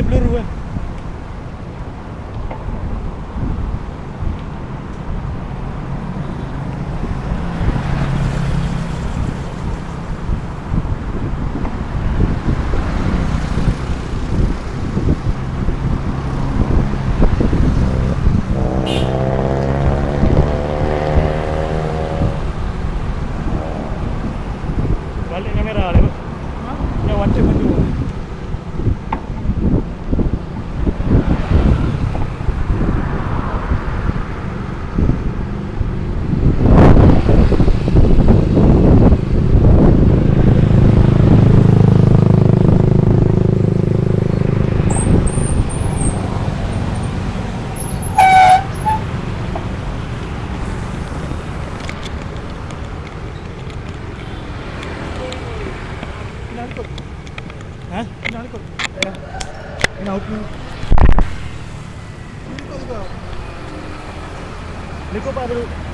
dia peluru kan. Balik kamera dia. Ha? Yang macam-macam. Hah? Nak ikut. Ya. Ini auto. Ikut juga. Lekuk Pak dulu.